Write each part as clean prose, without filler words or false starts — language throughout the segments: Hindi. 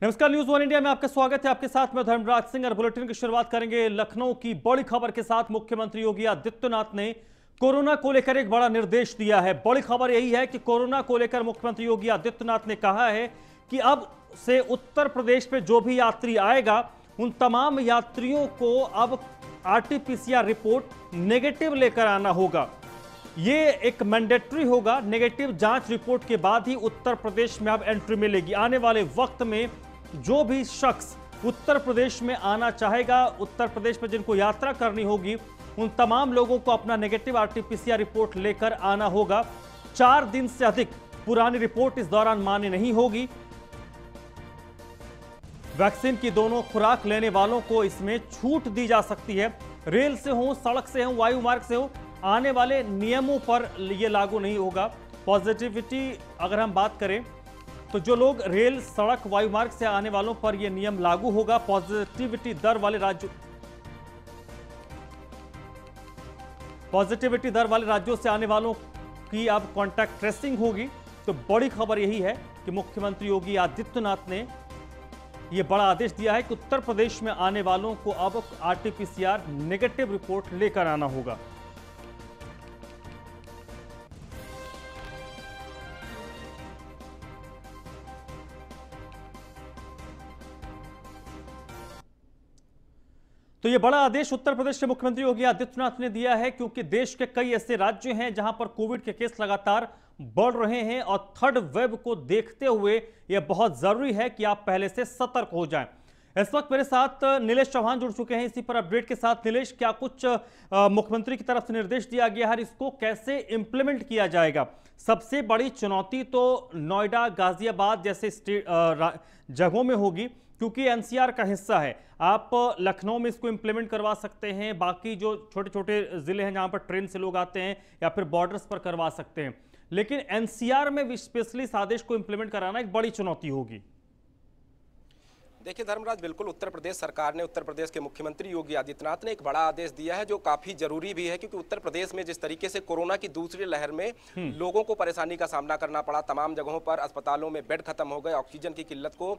नमस्कार, न्यूज वन इंडिया में आपका स्वागत है। आपके साथ मैं धर्मराज सिंह और बुलेटिन की शुरुआत करेंगे लखनऊ की बड़ी खबर के साथ। मुख्यमंत्री योगी आदित्यनाथ ने कोरोना को लेकर एक बड़ा निर्देश दिया है। बड़ी खबर यही है कि कोरोना को लेकर मुख्यमंत्री योगी आदित्यनाथ ने कहा है कि अब से उत्तर प्रदेश में जो भी यात्री आएगा उन तमाम यात्रियों को अब आरटीपीसीआर रिपोर्ट नेगेटिव लेकर आना होगा। ये एक मैंडेटरी होगा। नेगेटिव जांच रिपोर्ट के बाद ही उत्तर प्रदेश में अब एंट्री मिलेगी। आने वाले वक्त में जो भी शख्स उत्तर प्रदेश में आना चाहेगा, उत्तर प्रदेश में जिनको यात्रा करनी होगी, उन तमाम लोगों को अपना नेगेटिव आरटीपीसीआर रिपोर्ट लेकर आना होगा। 4 दिन से अधिक पुरानी रिपोर्ट इस दौरान मान्य नहीं होगी। वैक्सीन की दोनों खुराक लेने वालों को इसमें छूट दी जा सकती है। रेल से हो, सड़क से हो, वायु मार्ग से हो, आने वाले नियमों पर यह लागू नहीं होगा। पॉजिटिविटी अगर हम बात करें तो जो लोग रेल, सड़क, वायु मार्ग से आने वालों पर यह नियम लागू होगा। पॉजिटिविटी दर वाले राज्यों से आने वालों की अब कॉन्टैक्ट ट्रेसिंग होगी। तो बड़ी खबर यही है कि मुख्यमंत्री योगी आदित्यनाथ ने यह बड़ा आदेश दिया है कि उत्तर प्रदेश में आने वालों को अब आरटीपीसीआर नेगेटिव रिपोर्ट लेकर आना होगा। तो यह बड़ा आदेश उत्तर प्रदेश के मुख्यमंत्री योगी आदित्यनाथ ने दिया है, क्योंकि देश के कई ऐसे राज्य हैं जहां पर कोविड के केस लगातार बढ़ रहे हैं और थर्ड वेव को देखते हुए यह बहुत जरूरी है कि आप पहले से सतर्क हो जाएं। इस वक्त मेरे साथ नीलेश चौहान जुड़ चुके हैं इसी पर अपडेट के साथ। नीलेश, क्या कुछ मुख्यमंत्री की तरफ से निर्देश दिया गया है, इसको कैसे इंप्लीमेंट किया जाएगा? सबसे बड़ी चुनौती तो नोएडा, गाजियाबाद जैसे जगहों में होगी, क्योंकि एनसीआर का हिस्सा है। आप लखनऊ में इसको इंप्लीमेंट करवा सकते हैं, बाकी जो छोटे छोटे जिले हैं जहां पर ट्रेन से लोग आते हैं या फिर बॉर्डर्स पर करवा सकते हैं, लेकिन एनसीआर में स्पेशली इस आदेश को इंप्लीमेंट कराना एक बड़ी चुनौती होगी। देखिए धर्मराज, बिल्कुल उत्तर प्रदेश सरकार ने, उत्तर प्रदेश के मुख्यमंत्री योगी आदित्यनाथ ने एक बड़ा आदेश दिया है जो काफी जरूरी भी है, क्योंकि उत्तर प्रदेश में जिस तरीके से कोरोना की दूसरी लहर में लोगों को परेशानी का सामना करना पड़ा, तमाम जगहों पर अस्पतालों में बेड खत्म हो गए, ऑक्सीजन की किल्लत को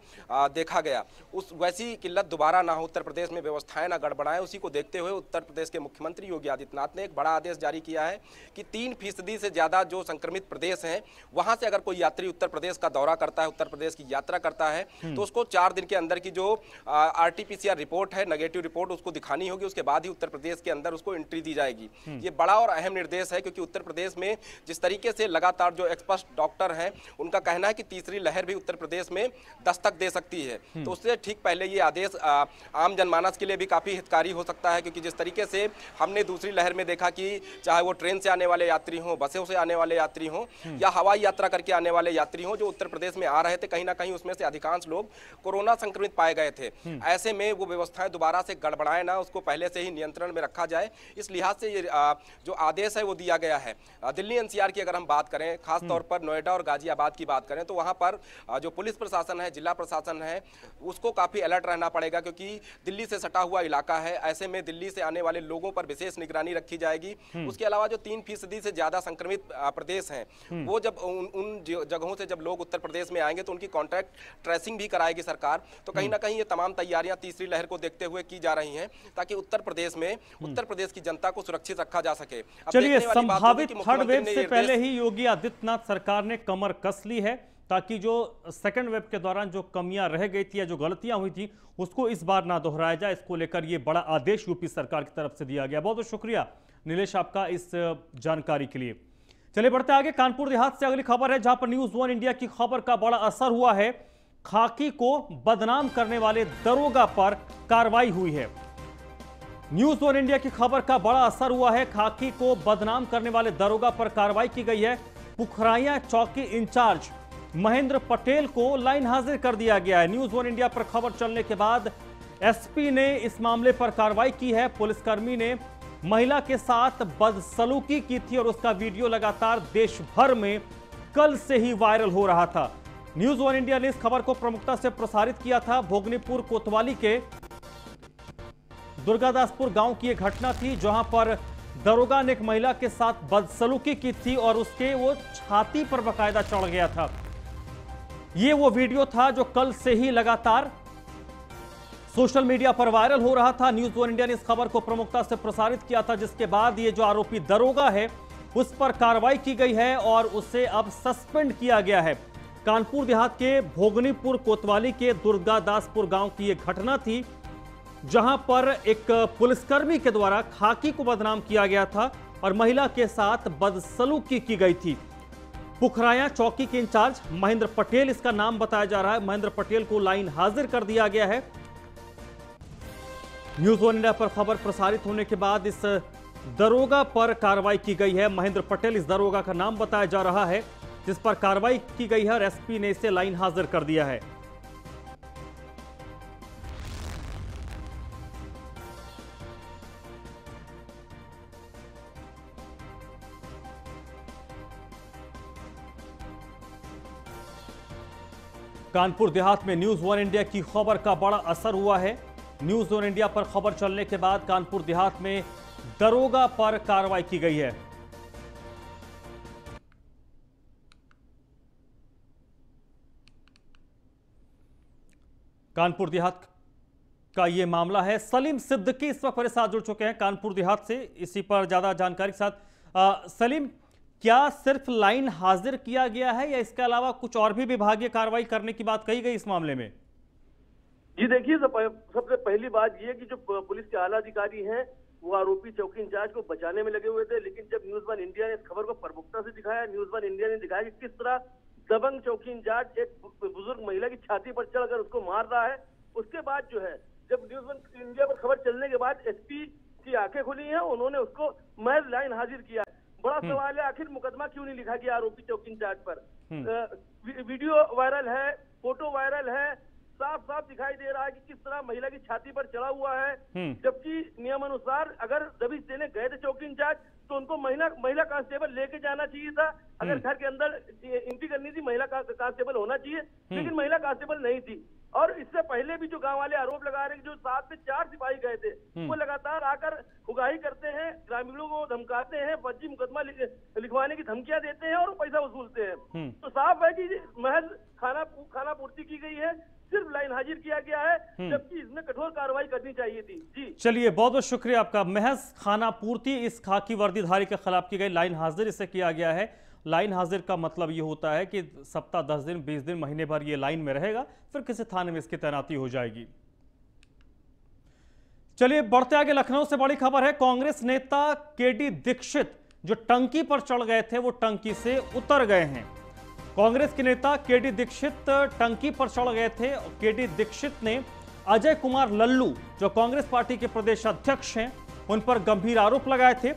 देखा गया, उस वैसी किल्लत दोबारा ना हो, उत्तर प्रदेश में व्यवस्थाएं ना गड़बड़ाएं, उसी को देखते हुए उत्तर प्रदेश के मुख्यमंत्री योगी आदित्यनाथ ने एक बड़ा आदेश जारी किया है कि 3% से ज्यादा जो संक्रमित प्रदेश हैं वहां से अगर कोई यात्री उत्तर प्रदेश का दौरा करता है, उत्तर प्रदेश की यात्रा करता है, तो उसको 4 दिन के अंदर की जो आरटीपीसीआर रिपोर्ट है, नेगेटिव रिपोर्ट, उसको दिखानी होगी। उसके बाद ही उत्तर प्रदेश के अंदर उसको एंट्री दी जाएगी। ये बड़ा और अहम निर्देश है, क्योंकि उत्तर प्रदेश में जिस तरीके से लगातार जो एक्सपर्ट डॉक्टर हैं उनका कहना है कि तीसरी लहर भी उत्तर प्रदेश में दस्तक दे सकती है। तो उससे ठीक पहले ये आदेश आम जनमानस के लिए भी काफी हितकारी हो सकता है, क्योंकि जिस तरीके से हमने दूसरी लहर में देखा कि चाहे वो ट्रेन से आने वाले यात्री हों, बसों से आने वाले यात्री हों या हवाई यात्रा करके आने वाले यात्री हों, जो उत्तर प्रदेश में आ रहे थे, कहीं ना कहीं उसमें से अधिकांश लोग कोरोना संक्रमित पाए गए थे। ऐसे में वो व्यवस्थाएं दोबारा से गड़बड़ाए ना, उसको पहले से ही नियंत्रण में रखा जाए, इस लिहाज से ये जो आदेश है वो दिया गया है। दिल्ली एनसीआर की अगर हम बात करें, खास तौर पर नोएडा और गाजियाबाद की बात करें, तो वहां पर जो पुलिस प्रशासन है, जिला प्रशासन है, उसको काफी अलर्ट रहना पड़ेगा, क्योंकि दिल्ली से सटा हुआ इलाका है। ऐसे में दिल्ली से आने वाले लोगों पर विशेष निगरानी रखी जाएगी। उसके अलावा जो 3% से ज्यादा संक्रमित प्रदेश हैं, वो जब उन जगहों से जब लोग उत्तर प्रदेश में आएंगे तो उनकी कॉन्टैक्ट ट्रेसिंग भी कराएगी सरकार। तो कहीं ना कहीं ये तमाम तैयारियां तीसरी लहर को देखते हुए की जा रही हैं, ताकि उत्तर प्रदेश में उत्तर प्रदेश की जनता को सुरक्षित रखा जा सके। चलिए, संभावित थर्ड वेव से पहले ही योगी आदित्यनाथ सरकार ने कमर कस ली है, ताकि जो सेकंड वेव के दौरान जो कमियां रह गई थी या जो गलतियां हुई थी उसको इस बार ना दोहराया जाए। इसको लेकर यह बड़ा आदेश यूपी सरकार की तरफ से दिया गया। बहुत बहुत शुक्रिया नीलेश आपका इस जानकारी के लिए। चलिए बढ़ते आगे। कानपुर देहात से अगली खबर है, जहां पर न्यूज वन इंडिया की खबर का बड़ा असर हुआ है। खाकी को बदनाम करने वाले दरोगा पर कार्रवाई हुई है। न्यूज वन इंडिया की खबर का बड़ा असर हुआ है। खाकी को बदनाम करने वाले दरोगा पर कार्रवाई की गई है। पुखराया चौकी इंचार्ज महेंद्र पटेल को लाइन हाजिर कर दिया गया है। न्यूज वन इंडिया पर खबर चलने के बाद एसपी ने इस मामले पर कार्रवाई की है। पुलिसकर्मी ने महिला के साथ बदसलूकी की थी और उसका वीडियो लगातार देश भर में कल से ही वायरल हो रहा था। न्यूज वन इंडिया ने इस खबर को प्रमुखता से प्रसारित किया था। भोगनीपुर कोतवाली के दुर्गादासपुर गांव की एक घटना थी, जहां पर दरोगा ने एक महिला के साथ बदसलूकी की थी और उसके वो छाती पर बकायदा चढ़ गया था। ये वो वीडियो था जो कल से ही लगातार सोशल मीडिया पर वायरल हो रहा था। न्यूज़ वन इंडिया ने इस खबर को प्रमुखता से प्रसारित किया था, जिसके बाद ये जो आरोपी दरोगा है उस पर कार्रवाई की गई है और उसे अब सस्पेंड किया गया है। कानपुर देहात के भोगनीपुर कोतवाली के दुर्गादासपुर गांव की यह घटना थी, जहां पर एक पुलिसकर्मी के द्वारा खाकी को बदनाम किया गया था और महिला के साथ बदसलूकी की गई थी। पुखराया चौकी के इंचार्ज महेंद्र पटेल, इसका नाम बताया जा रहा है, महेंद्र पटेल को लाइन हाजिर कर दिया गया है। न्यूज़ वन इंडिया पर खबर प्रसारित होने के बाद इस दरोगा पर कार्रवाई की गई है। महेंद्र पटेल इस दरोगा का नाम बताया जा रहा है, जिस पर कार्रवाई की गई है और एसपी ने इसे लाइन हाजिर कर दिया है। कानपुर देहात में न्यूज़ वन इंडिया की खबर का बड़ा असर हुआ है। न्यूज़ वन इंडिया पर खबर चलने के बाद कानपुर देहात में दरोगा पर कार्रवाई की गई है। कानपुर देहात का यह मामला है। सलीम सिद्दीकी इस वक्त मेरे साथ जुड़ चुके हैं कानपुर देहात से, इसी पर ज्यादा जानकारी के साथ। सलीम, क्या सिर्फ लाइन हाजिर किया गया है या इसके अलावा कुछ और भी विभागीय कार्रवाई करने की बात कही गई इस मामले में? जी देखिए, सबसे पहली बात यह कि जो पुलिस के आला अधिकारी हैं वो आरोपी चौकी इंचार्ज को बचाने में लगे हुए थे, लेकिन जब न्यूज़ वन इंडिया ने इस खबर को प्रमुखता से दिखाया, न्यूज़ वन इंडिया ने दिखाया कि किस तरह दबंग चौकी इंचार्ज एक बुजुर्ग महिला की छाती पर चढ़कर उसको मार रहा है। उसके बाद जो है, जब न्यूज़ वन इंडिया पर खबर चलने के बाद एसपी की आंखें खुली हैं, उन्होंने उसको महज लाइन हाजिर किया। बड़ा सवाल है, आखिर मुकदमा क्यों नहीं लिखा गया आरोपी चौकी इंचार्ज पर? वीडियो वायरल है, फोटो वायरल है, साफ साफ दिखाई दे रहा है कि किस तरह महिला की छाती पर चढ़ा हुआ है, जबकि नियमानुसार अगर दबिश देने गए थे चौकी इंचार्ज तो उनको महिला कांस्टेबल लेके जाना चाहिए था। अगर घर के अंदर एंट्री करनी थी, महिला कांस्टेबल होना चाहिए, लेकिन महिला कांस्टेबल नहीं थी। और इससे पहले भी जो गांव वाले आरोप लगा रहे हैं, जो 7 से 4 सिपाही गए थे, वो लगातार आकर उगाही करते हैं, ग्रामीणों को धमकाते हैं, फर्जी मुकदमा लिखवाने की धमकियां देते हैं और पैसा वसूलते हैं। तो साफ है कि महज खाना पूर्ति की गई है, सिर्फ लाइन हाजिर किया गया है, जबकि इसमें कठोर कार्रवाई करनी चाहिए थी। जी चलिए, बहुत बहुत शुक्रिया आपका। महज खाना पूर्ति इस खाकी वर्दीधारी के खिलाफ की गई लाइन हाजिर इसे किया गया है। लाइन हाजिर का मतलब ये होता है कि सप्ताह 10 दिन 20 दिन महीने भर ये लाइन में रहेगा, फिर किसी थाने में इसकी तैनाती हो जाएगी। चलिए बढ़ते आगे, लखनऊ से बड़ी खबर है। कांग्रेस नेता केडी दीक्षित जो टंकी पर चढ़ गए थे वो टंकी से उतर गए हैं। कांग्रेस के नेता केडी दीक्षित टंकी पर चढ़ गए थे। केडी दीक्षित ने अजय कुमार लल्लू जो कांग्रेस पार्टी के प्रदेश अध्यक्ष हैं उन पर गंभीर आरोप लगाए थे।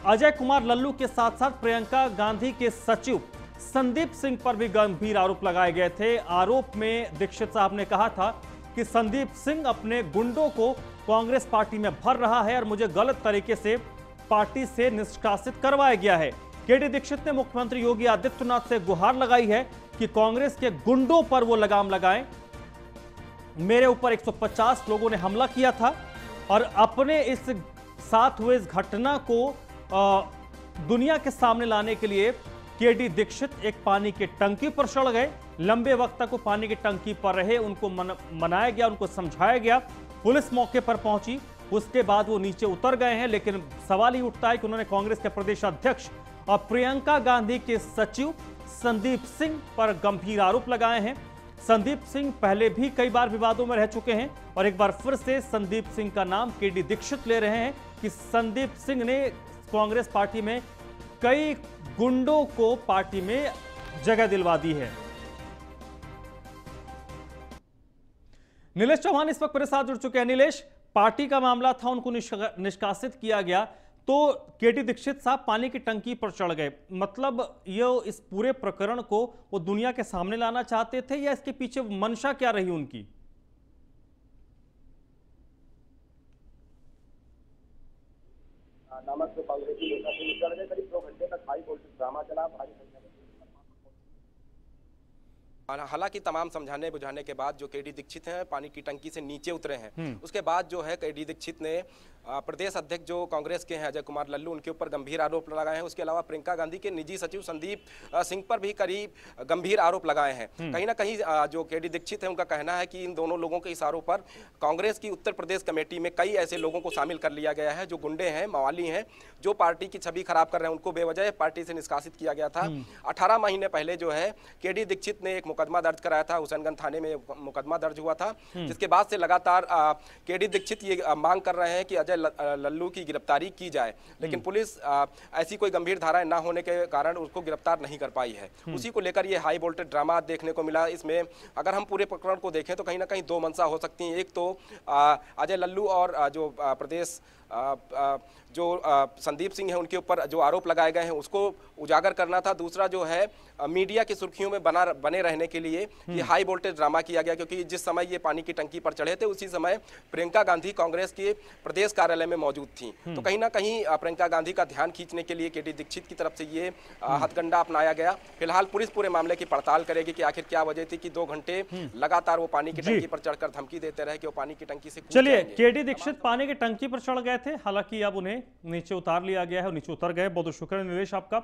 अजय कुमार लल्लू के साथ साथ प्रियंका गांधी के सचिव संदीप सिंह पर भी गंभीर आरोप लगाए गए थे। आरोप में दीक्षित साहब ने कहा था कि संदीप सिंह अपने गुंडों को कांग्रेस पार्टी में भर रहा है और मुझे गलत तरीके से पार्टी से निष्कासित करवाया गया है। केडी दीक्षित ने मुख्यमंत्री योगी आदित्यनाथ से गुहार लगाई है कि कांग्रेस के गुंडों पर वो लगाम लगाएं। मेरे ऊपर 150 लोगों ने हमला किया था और अपने इस साथ हुए इस घटना को दुनिया के सामने लाने के लिए केडी दीक्षित एक पानी की टंकी पर चढ़ गए। लंबे वक्त तक वो पानी की टंकी पर रहे, उनको मनाया गया, उनको समझाया गया। पुलिस मौके पर पहुंची, उसके बाद वो नीचे उतर गए हैं। लेकिन सवाल ही उठता है कि उन्होंने कांग्रेस के प्रदेश अध्यक्ष और प्रियंका गांधी के सचिव संदीप सिंह पर गंभीर आरोप लगाए हैं। संदीप सिंह पहले भी कई बार विवादों में रह चुके हैं और एक बार फिर से संदीप सिंह का नाम केडी दीक्षित ले रहे हैं कि संदीप सिंह ने कांग्रेस पार्टी में कई गुंडों को पार्टी में जगह दिलवा दी है। नीलेश चौहान इस वक्त मेरे साथ जुड़ चुके हैं। नीलेश, पार्टी का मामला था, उनको निष्कासित किया गया, तो केडी दीक्षित साहब पानी की टंकी पर चढ़ गए, मतलब ये इस पूरे प्रकरण को वो दुनिया के सामने लाना चाहते थे या इसके पीछे मंशा क्या रही उनकी? नमक जो कांग्रेसी नेता से चढ़ गए, करीब 2 घंटे तक हाई वोल्टेज ड्रामा चला। हालांकि तमाम समझाने बुझाने के बाद जो केडी दीक्षित हैं पानी की टंकी से नीचे उतरे हैं। उसके बाद जो है केडी दीक्षित ने प्रदेश अध्यक्ष जो कांग्रेस के हैं अजय कुमार लल्लू, उनके ऊपर गंभीर आरोप लगाए हैं। उसके अलावा प्रियंका गांधी के निजी सचिव संदीप सिंह पर भी करीब गंभीर आरोप लगाए हैं। कहीं ना कहीं जो केडी दीक्षित है उनका कहना है कि इन दोनों लोगों के इशारों पर कांग्रेस की उत्तर प्रदेश कमेटी में कई ऐसे लोगों को शामिल कर लिया गया है जो गुंडे हैं, मवाली हैं, जो पार्टी की छवि खराब कर रहे हैं। उनको बेवजह पार्टी से निष्कासित किया गया था। 18 महीने पहले जो है केडी दीक्षित ने एक मुकदमा दर्ज कराया था, हुसैनगंज थाने में मुकदमा दर्ज हुआ था, जिसके बाद से लगातार केडी दीक्षित ये मांग कर रहे हैं कि अजय लल्लू की गिरफ्तारी की जाए, लेकिन पुलिस ऐसी कोई गंभीर धाराएं ना होने के कारण उसको गिरफ्तार नहीं कर पाई है। उसी को लेकर ये हाई वोल्टेज ड्रामा देखने को मिला। इसमें अगर हम पूरे प्रकरण को देखें तो कहीं ना कहीं दो मंशा हो सकती हैं। एक तो अजय लल्लू और जो प्रदेश जो संदीप सिंह है उनके ऊपर जो आरोप लगाए गए हैं उसको उजागर करना था। दूसरा जो है मीडिया की सुर्खियों में बने रहने के लिए ये हाई वोल्टेज ड्रामा किया गया, क्योंकि जिस समय ये पानी की टंकी पर चढ़े थे उसी समय प्रियंका गांधी कांग्रेस के प्रदेश कार्यालय में मौजूद थी। तो कहीं ना कहीं प्रियंका गांधी का ध्यान खींचने के लिए केडी दीक्षित की तरफ से ये हथकंडा अपनाया गया। फिलहाल पुलिस पूरे मामले की पड़ताल करेगी कि आखिर क्या वजह थी कि 2 घंटे लगातार वो पानी की टंकी पर चढ़कर धमकी देते रहे कि वो पानी की टंकी से कूद चलिए, जाएंगे। केडी दीक्षित पानी की टंकी पर चढ़ गए थे, हालांकि अब उन्हें नीचे उतार लिया गया है और नीचे उतर गए। बहुत शुक्रिया नीलेश आपका।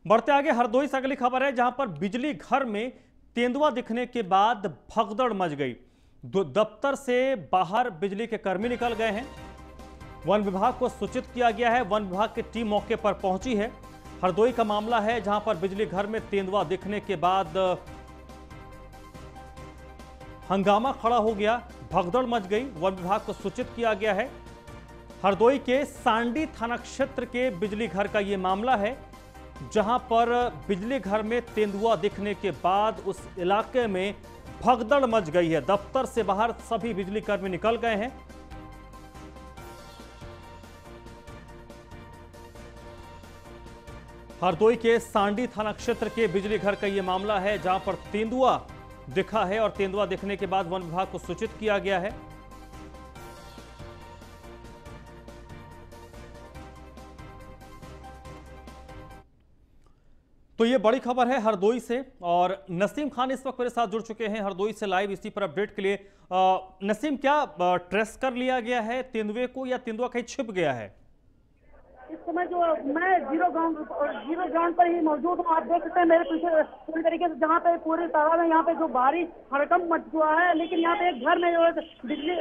बढ़ते आगे हरदोई से अगली खबर है, जहां पर बिजली घर में तेंदुआ दिखने के बाद भगदड़ मच गई। दफ्तर से बाहर बिजली के कर्मी निकल गए हैं। वन विभाग को सूचित किया गया है। वन विभाग की टीम मौके पर पहुंची है। हरदोई का मामला है, जहां पर बिजली घर में तेंदुआ दिखने के बाद हंगामा खड़ा हो गया, भगदड़ मच गई। वन विभाग को सूचित किया गया है। हरदोई के सांडी थाना क्षेत्र के बिजली घर का यह मामला है, जहां पर बिजली घर में तेंदुआ दिखने के बाद उस इलाके में भगदड़ मच गई है। दफ्तर से बाहर सभी बिजली कर्मी निकल गए हैं। हरदोई के सांडी थाना क्षेत्र के बिजली घर का यह मामला है, जहां पर तेंदुआ दिखा है और तेंदुआ दिखने के बाद वन विभाग को सूचित किया गया है। तो ये बड़ी खबर है हरदोई से, और नसीम खान इस वक्त मेरे साथ जुड़ चुके हैं हरदोई से लाइव इसी पर अपडेट के लिए। नसीम, क्या ट्रेस कर लिया गया है तेंदुए को या तेंदुआ कहीं छिप गया है? इस समय जो मैं जीरो ग्राउंड पर ही मौजूद हूँ। आप देख सकते हैं मेरे पीछे पूरी तरीके से, जहाँ पे पूरी तादाद में यहाँ पे जो भारी हड़कंप मच हुआ है। लेकिन यहाँ पे एक घर में जो बिजली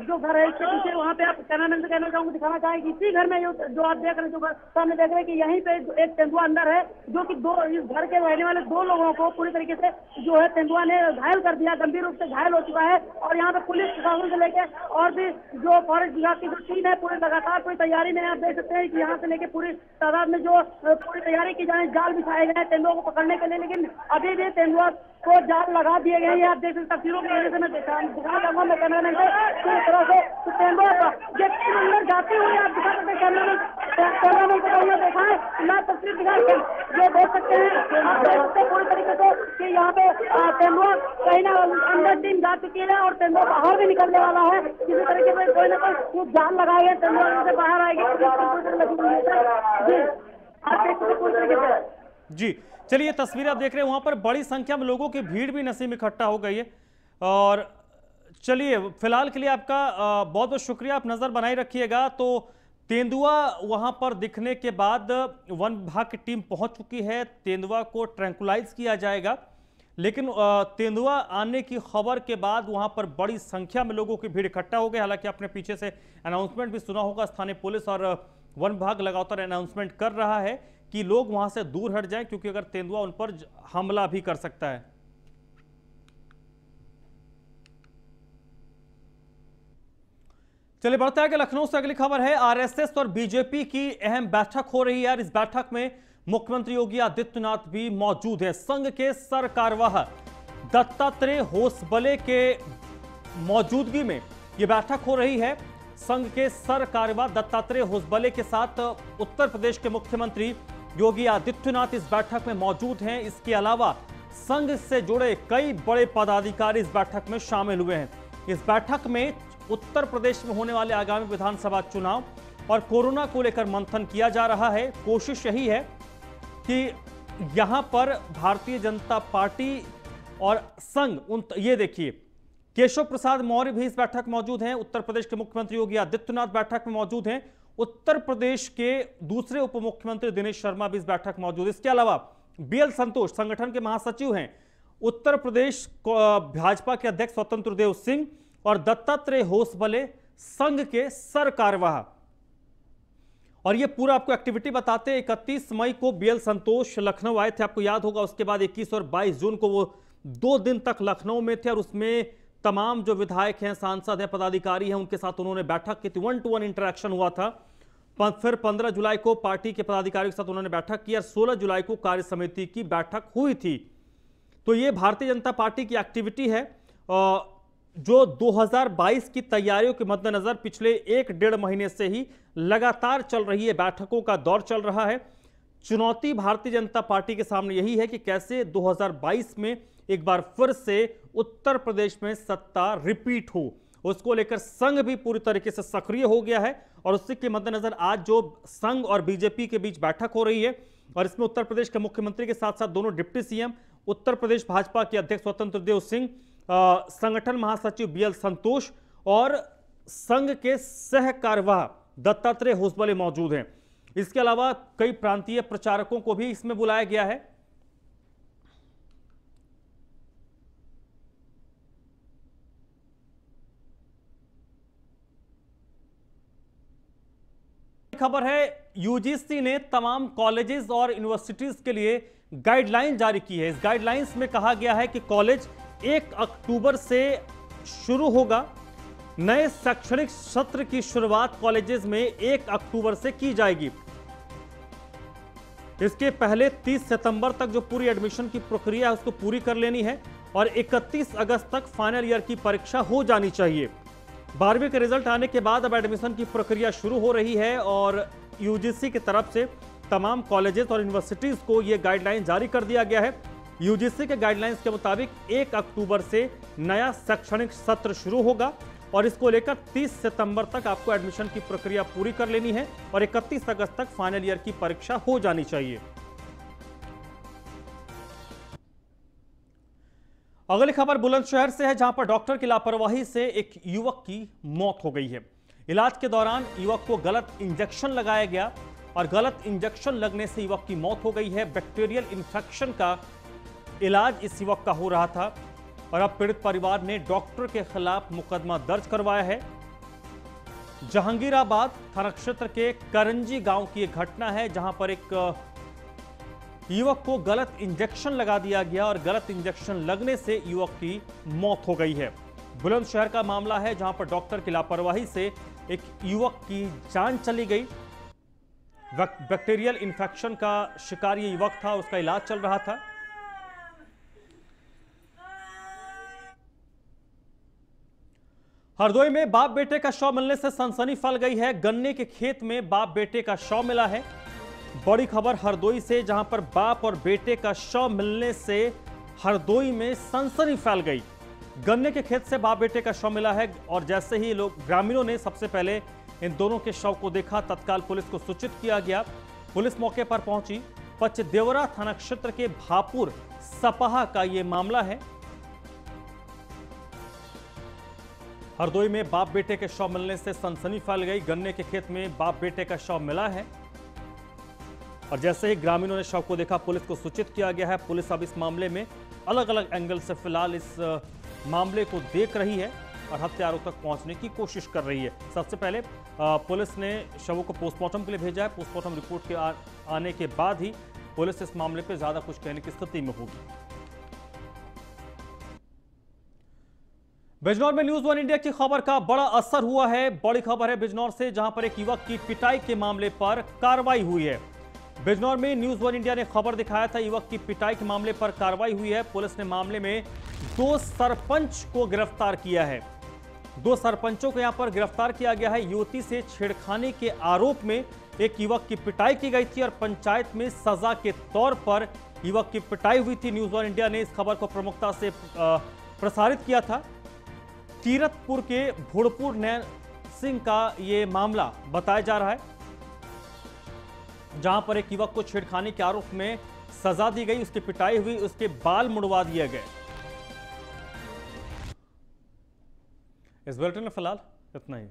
जो घर है इसके पीछे, वहाँ पे आप कैमरामैन से कहना चाहूँगा दिखाना चाहेंगे। इसी घर में जो आप देख रहे हैं, जो सामने देख रहे हैं कि यहीं पे एक तेंदुआ अंदर है, जो कि इस घर के रहने वाले 2 लोगों को पूरी तरीके से जो है तेंदुआ ने घायल कर दिया, गंभीर रूप से घायल हो चुका है। और यहाँ पे पुलिस प्रशासन से लेकर और भी जो फॉरेस्ट विभाग की जो टीम है पूरी लगातार पूरी तैयारी में। आप देख सकते हैं कि यहाँ से लेके पूरी तादाद में जो पूरी तैयारी की जाए, जाल बिछाए गए तेंदुआ को पकड़ने के लिए। लेकिन अभी भी तेंदुआ को जाल लगा दिए गए हैं। आप देख सकते तस्वीरों की वजह से मैं दिखाना चाहूंगा मैं कैमरामैन को पूरी तरह से तेंदुआ अंदर जाते हुए आप दिखा सकते हैं। कैमरामैन को हमने देखा है, मैं तस्वीर दिखा ये देख सकते हैं। आप देख सकते हैं पूरी तरीके से कि यहाँ पे तेंदुआ कहीं ना अंदर टीम जा चुकी है और तेंदुआ बाहर भी निकलने वाला है। किसी तरीके से कोई ना कोई जाल लगाए गए, तेंदुआ से बाहर आएगी। जी चलिए, तस्वीरें आप देख रहे हैं, वहां पर बड़ी संख्या में लोगों की भीड़ भी नसीम इकट्ठा हो गई है। और चलिए, फिलहाल के लिए आपका बहुत बहुत शुक्रिया, आप नजर बनाए रखिएगा। तो तेंदुआ वहां पर दिखने के बाद वन विभाग की टीम पहुंच चुकी है। तेंदुआ को ट्रैंकुलाइज किया जाएगा, लेकिन तेंदुआ आने की खबर के बाद वहां पर बड़ी संख्या में लोगों की भीड़ इकट्ठा हो गई। हालांकि आपने पीछे से अनाउंसमेंट भी सुना होगा, स्थानीय पुलिस और वन विभाग लगातार अनाउंसमेंट कर रहा है कि लोग वहां से दूर हट जाएं, क्योंकि अगर तेंदुआ उन पर हमला भी कर सकता है। चलिए बढ़ते हैं, लखनऊ से अगली खबर है। आरएसएस और बीजेपी की अहम बैठक हो रही है। इस बैठक में मुख्यमंत्री योगी आदित्यनाथ भी मौजूद है। संघ के सरकार्यवाह दत्तात्रेय होसबले के मौजूदगी में यह बैठक हो रही है। संघ के सरकार्यवाह दत्तात्रेय होसबले के साथ उत्तर प्रदेश के मुख्यमंत्री योगी आदित्यनाथ इस बैठक में मौजूद हैं। इसके अलावा संघ से जुड़े कई बड़े पदाधिकारी इस बैठक में शामिल हुए हैं। इस बैठक में उत्तर प्रदेश में होने वाले आगामी विधानसभा चुनाव और कोरोना को लेकर मंथन किया जा रहा है। कोशिश यही है कि यहां पर भारतीय जनता पार्टी और संघ ये देखिए केशव प्रसाद मौर्य भी इस बैठक में मौजूद हैं। उत्तर प्रदेश के मुख्यमंत्री योगी आदित्यनाथ बैठक में मौजूद हैं। उत्तर प्रदेश के दूसरे उप मुख्यमंत्री दिनेश शर्मा भी इस बैठक में मौजूद। इसके अलावा बीएल संतोष संगठन के महासचिव हैं। उत्तर प्रदेश भाजपा के अध्यक्ष स्वतंत्र देव सिंह और दत्तात्रेय होसबले संघ के सरकार्यवाह। और ये पूरा आपको एक्टिविटी बताते हैं। 31 मई को बीएल संतोष लखनऊ आए थे, आपको याद होगा। उसके बाद 21 और 22 जून को वो 2 दिन तक लखनऊ में थे और उसमें तमाम जो विधायक हैं, सांसद हैं, पदाधिकारी हैं, उनके साथ उन्होंने बैठक की थी। 1-to-1 इंटरेक्शन हुआ था। फिर 15 जुलाई को पार्टी के पदाधिकारियों के साथ उन्होंने बैठक की और 16 जुलाई को कार्य समिति की बैठक हुई थी। तो ये भारतीय जनता पार्टी की एक्टिविटी है जो 2022 की तैयारियों के मद्देनजर पिछले 1-1.5 महीने से ही लगातार चल रही है। बैठकों का दौर चल रहा है। चुनौती भारतीय जनता पार्टी के सामने यही है कि कैसे 2022 में एक बार फिर से उत्तर प्रदेश में सत्ता रिपीट हो। उसको लेकर संघ भी पूरी तरीके से सक्रिय हो गया है और उसी के मद्देनजर आज जो संघ और बीजेपी के बीच बैठक हो रही है और इसमें उत्तर प्रदेश के मुख्यमंत्री के साथ साथ दोनों डिप्टी सीएम, उत्तर प्रदेश भाजपा के अध्यक्ष स्वतंत्र देव सिंह, संगठन महासचिव बीएल संतोष और संघ के सह कार्यवाह दत्तात्रेय होसबले मौजूद हैं। इसके अलावा कई प्रांतीय प्रचारकों को भी इसमें बुलाया गया है। खबर है यूजीसी ने तमाम कॉलेजेस और यूनिवर्सिटीज के लिए गाइडलाइन जारी की है। इस गाइडलाइंस में कहा गया है कि कॉलेज 1 अक्टूबर से शुरू होगा। नए शैक्षणिक सत्र की शुरुआत कॉलेजेस में 1 अक्टूबर से की जाएगी। इसके पहले 30 सितंबर तक जो पूरी एडमिशन की प्रक्रिया है उसको पूरी कर लेनी है और 31 अगस्त तक फाइनल ईयर की परीक्षा हो जानी चाहिए। 12वीं के रिजल्ट आने के बाद अब एडमिशन की प्रक्रिया शुरू हो रही है और यूजीसी की तरफ से तमाम कॉलेजेस और यूनिवर्सिटीज को यह गाइडलाइन जारी कर दिया गया है। यूजीसी के गाइडलाइंस के मुताबिक 1 अक्टूबर से नया शैक्षणिक सत्र शुरू होगा और इसको लेकर 30 सितंबर तक आपको एडमिशन की प्रक्रिया पूरी कर लेनी है और 31 अगस्त तक फाइनल ईयर की परीक्षा हो जानी चाहिए। अगली खबर बुलंदशहर से है, जहां पर डॉक्टर की लापरवाही से एक युवक की मौत हो गई है। इलाज के दौरान युवक को गलत इंजेक्शन लगाया गया और गलत इंजेक्शन लगने से युवक की मौत हो गई है। बैक्टीरियल इन्फेक्शन का इलाज इस युवक का हो रहा था और अब पीड़ित परिवार ने डॉक्टर के खिलाफ मुकदमा दर्ज करवाया है। जहांगीराबाद थाना क्षेत्र के करंजी गांव की एक घटना है, जहां पर एक युवक को गलत इंजेक्शन लगा दिया गया और गलत इंजेक्शन लगने से युवक की मौत हो गई है। बुलंदशहर का मामला है, जहां पर डॉक्टर की लापरवाही से एक युवक की जान चली गई। बैक्टीरियल इन्फेक्शन का शिकार ये युवक था, उसका इलाज चल रहा था। हरदोई में बाप बेटे का शव मिलने से सनसनी फैल गई है। गन्ने के खेत में बाप बेटे का शव मिला है। बड़ी खबर हरदोई से, जहां पर बाप और बेटे का शव मिलने से हरदोई में सनसनी फैल गई। गन्ने के खेत से बाप बेटे का शव मिला है और जैसे ही लोग ग्रामीणों ने सबसे पहले इन दोनों के शव को देखा, तत्काल पुलिस को सूचित किया गया। पुलिस मौके पर पहुंची। पचदेवरा थाना क्षेत्र के भापुर सपाहा का यह मामला है। हरदोई में बाप बेटे के शव मिलने से सनसनी फैल गई। गन्ने के खेत में बाप बेटे का शव मिला है और जैसे ही ग्रामीणों ने शव को देखा, पुलिस को सूचित किया गया है। पुलिस अब इस मामले में अलग अलग एंगल से फिलहाल इस मामले को देख रही है और हत्यारों तक पहुंचने की कोशिश कर रही है। सबसे पहले पुलिस ने शवों को पोस्टमार्टम के लिए भेजा है। पोस्टमार्टम रिपोर्ट के आने के बाद ही पुलिस इस मामले पर ज्यादा कुछ कहने की स्थिति में होगी। बिजनौर में न्यूज 1 इंडिया की खबर का बड़ा असर हुआ है। बड़ी खबर है बिजनौर से, जहां पर एक युवक की पिटाई के मामले पर कार्रवाई हुई है। बिजनौर में न्यूज 1 इंडिया ने खबर दिखाया था, युवक की पिटाई के मामले पर कार्रवाई हुई है। पुलिस ने मामले में 2 सरपंच को गिरफ्तार किया है। 2 सरपंचों को यहां पर गिरफ्तार किया गया है। युवती से छेड़खानी के आरोप में एक युवक की पिटाई की गई थी और पंचायत में सजा के तौर पर युवक की पिटाई हुई थी। न्यूज 1 इंडिया ने इस खबर को प्रमुखता से प्रसारित किया था। कीरतपुर के भुड़पुर नैन सिंह का यह मामला बताया जा रहा है, जहां पर एक युवक को छेड़खानी के आरोप में सजा दी गई, उसकी पिटाई हुई, उसके बाल मुड़वा दिए गए। इस बुलेटिन में फिलहाल इतना ही।